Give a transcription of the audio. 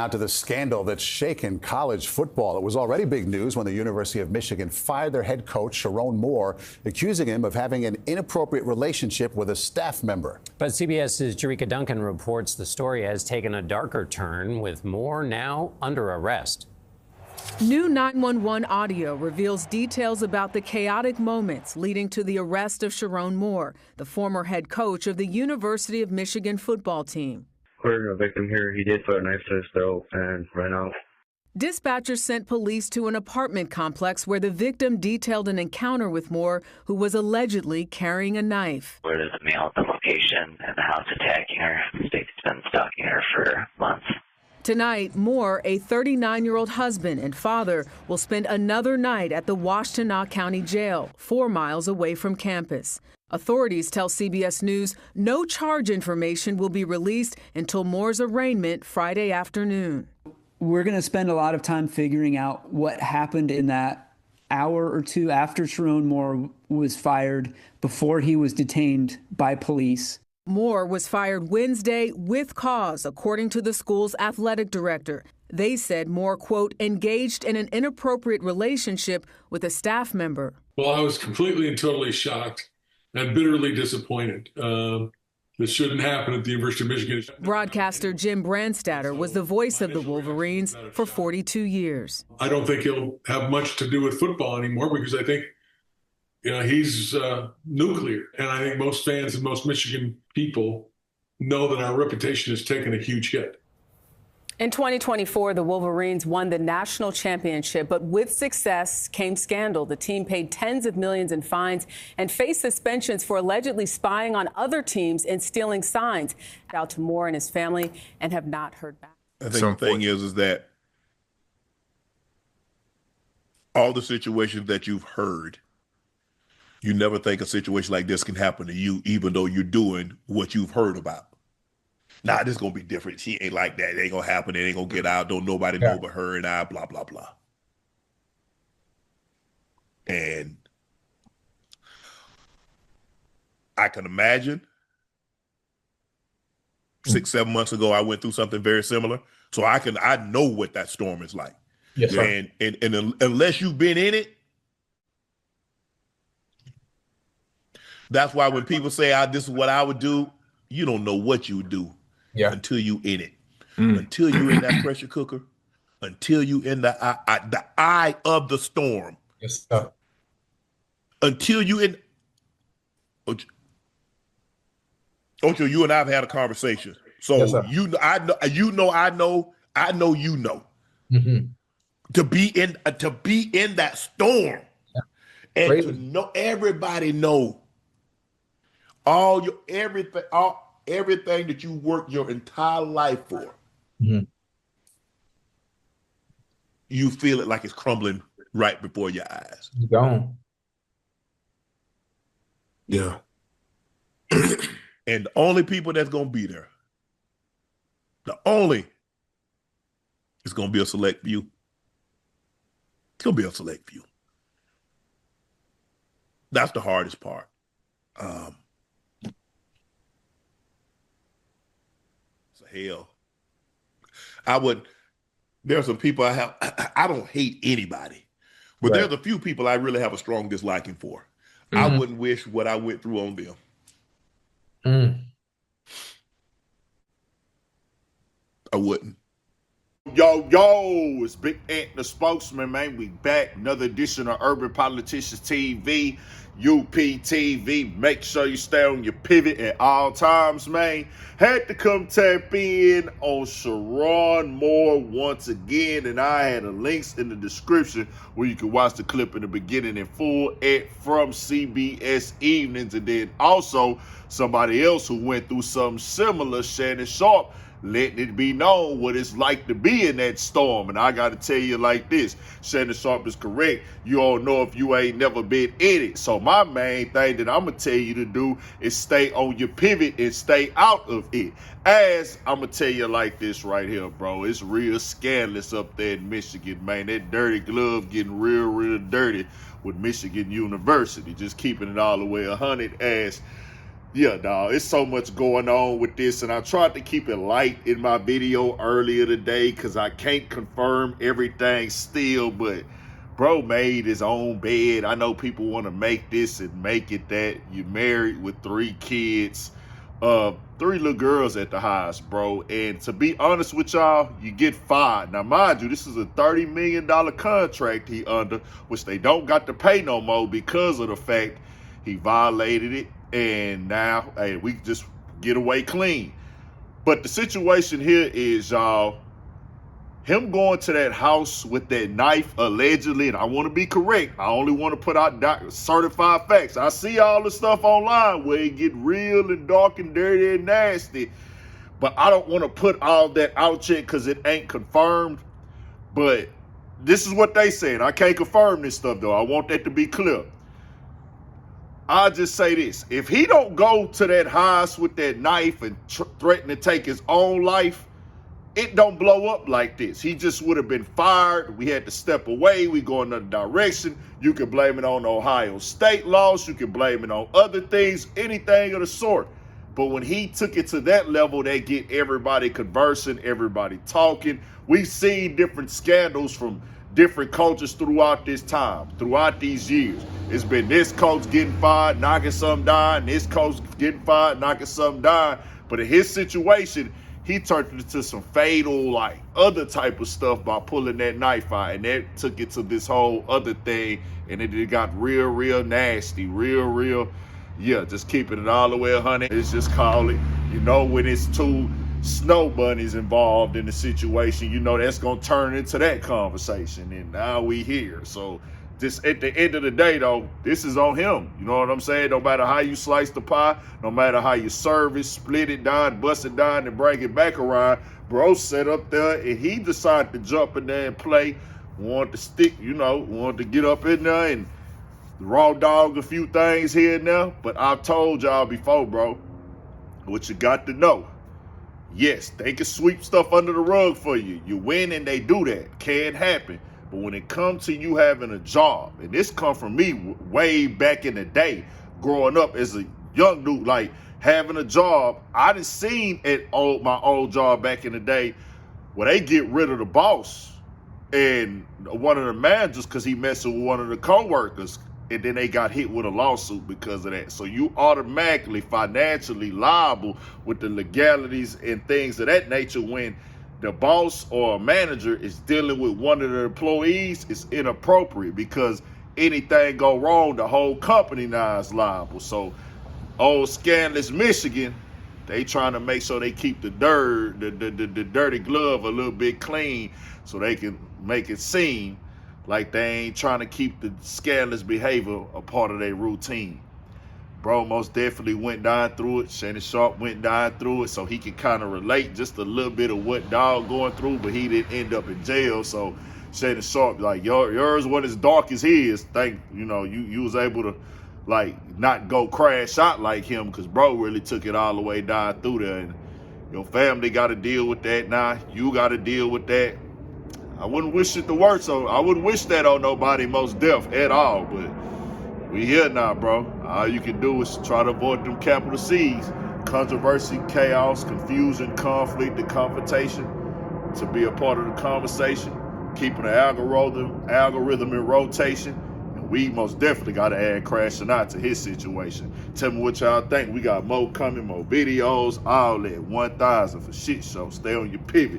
Now to the scandal that's shaken college football. It was already big news when the University of Michigan fired their head coach, Shannon Moore, accusing him of having an inappropriate relationship with a staff member. But CBS's Jerika Duncan reports the story has taken a darker turn, with Moore now under arrest. New 911 audio reveals details about the chaotic moments leading to the arrest of Shannon Moore, the former head coach of the University of Michigan football team. According to the victim here, he did put a knife to his throat and ran out. Dispatchers sent police to an apartment complex where the victim detailed an encounter with Moore, who was allegedly carrying a knife. Where there's a male at the location and the house attacking her. State's been stalking her for months. Tonight, Moore, a 39-year-old husband and father, will spend another night at the Washtenaw County Jail, 4 miles away from campus. Authorities tell CBS News no charge information will be released until Moore's arraignment Friday afternoon. We're going to spend a lot of time figuring out what happened in that hour or two after Shannon Moore was fired, before he was detained by police. Moore was fired Wednesday with cause, according to the school's athletic director. They said Moore, quote, engaged in an inappropriate relationship with a staff member. Well, I was completely and totally shocked and bitterly disappointed. This shouldn't happen at the University of Michigan. Broadcaster Jim Brandstatter was the voice of the Wolverines for 42 years. I don't think he'll have much to do with football anymore, because I think he's nuclear. And I think most fans and most Michigan people know that our reputation has taken a huge hit. In 2024, the Wolverines won the national championship, but with success came scandal. The team paid tens of millions in fines and faced suspensions for allegedly spying on other teams and stealing signs. Out to Moore and his family, and have not heard back. I think the thing is that all the situations that you've heard, you never think a situation like this can happen to you, even though you're doing what you've heard about. Nah, this is going to be different. She ain't like that. It ain't going to happen. It ain't going to get out. Don't nobody know but her and I, blah, blah, blah. And I can imagine 6-7 months ago, I went through something very similar. So I know what that storm is like. Yes, sir. And unless you've been in it, that's why when people say, this is what I would do, you don't know what you would do. Yeah. Until you in it, until you in that pressure cooker, until you in the eye of the storm. Yes, sir. Until you in. Ocho, you and I have had a conversation, so yes, I know. Mm-hmm. To be in that storm, and Crazy. to know everybody know everything that you worked your entire life for, you feel it like it's crumbling right before your eyes. You gone. Yeah. And the only people that's going to be there, it's going to be a select few. It's going to be a select few. That's the hardest part. Hell, there's some people I don't hate anybody, but there's a few people I really have a strong disliking for. I wouldn't wish what I went through on them. I wouldn't. Yo, it's Big Ant, the spokesman, man. We back. Another edition of Urban Politicians TV, UPTV. Make sure you stay on your pivot at all times, man. Had to come tap in on Shannon Moore once again, and I had the links in the description where you can watch the clip in the beginning in full from CBS Evenings. And then also somebody else who went through something similar, Shannon Sharpe, letting it be known what it's like to be in that storm. And I got to tell you like this, Shannon Sharpe is correct. You all know if you ain't never been in it. So my main thing that I'm going to tell you to do is stay on your pivot and stay out of it. As I'm going to tell you like this right here, bro. It's real scandalous up there in Michigan, man. That dirty glove getting real dirty with Michigan University. Just keeping it all the way 100 as Yeah, dog, it's so much going on with this, and I tried to keep it light in my video earlier today because I can't confirm everything still, but bro made his own bed. I know people want to make this and make it that. You're married with 3 kids, 3 little girls at the house, bro, and to be honest with y'all, you get fired. Now, mind you, this is a $30 million contract he under, which they don't got to pay no more because of the fact he violated it. And now, hey, we just get away clean. But the situation here is, y'all, him going to that house with that knife, allegedly, and I want to be correct. I only want to put out certified facts. I see all the stuff online where it get real and dark and dirty and nasty. But I don't want to put all that out yet because it ain't confirmed. But this is what they said. I can't confirm this stuff, though. I want that to be clear. I'll just say this. If he don't go to that house with that knife and threaten to take his own life, it don't blow up like this. He just would have been fired. We had to step away. We go another direction. You can blame it on Ohio state laws. You can blame it on other things, anything of the sort. But when he took it to that level, they get everybody conversing, everybody talking. We've seen different scandals from different coaches throughout this time, throughout these years. It's been this coach getting fired, knocking something down, this coach getting fired, knocking something down. But in his situation, he turned it into some fatal, like, other type of stuff by pulling that knife out. And that took it to this whole other thing. And it got real nasty, yeah, just keeping it all the way 100. It's just call it, when it's 2 snow bunnies involved in the situation, that's going to turn into that conversation. And now we here. So just at the end of the day, though, this is on him. You know what I'm saying? No matter how you slice the pie, no matter how you serve it, split it down, bust it down, and bring it back around, bro sat up there and he decided to jump in there and play. Wanted to stick, wanted to get up in there and raw dog a few things here and there. But I've told y'all before, bro, what you got to know. Yes, they can sweep stuff under the rug for you. You win and they do that. Can happen. But when it comes to you having a job, and this come from me way back in the day, growing up as a young dude, like having a job, I done seen at my old job back in the day where they get rid of the boss and one of the managers because he messing with one of the coworkers. And then they got hit with a lawsuit because of that. So you automatically financially liable with the legalities and things of that nature when the boss or a manager is dealing with one of the employees. It's inappropriate because anything go wrong, the whole company now is liable. So old scandalous Michigan, they trying to make sure they keep the dirty glove a little bit clean so they can make it seem like they ain't trying to keep the scandalous behavior a part of their routine. Bro most definitely went down through it. Shannon Sharpe went down through it, so he can kind of relate just a little bit of what dog going through, but he didn't end up in jail. So Shannon Sharpe, like, yours wasn't as dark as his. You was able to, like, not go crash out like him because bro really took it all the way down through there. And your family got to deal with that now. You got to deal with that. I wouldn't wish it the worst, so I wouldn't wish that on nobody, most deaf at all, but we here now, bro. All you can do is try to avoid them capital C's. Controversy, chaos, confusion, conflict, and confrontation to be a part of the conversation, keeping the algorithm in rotation. And we most definitely got to add crashing out to his situation. Tell me what y'all think. We got more coming, more videos, all that. 1,000 for shit show. Stay on your pivot.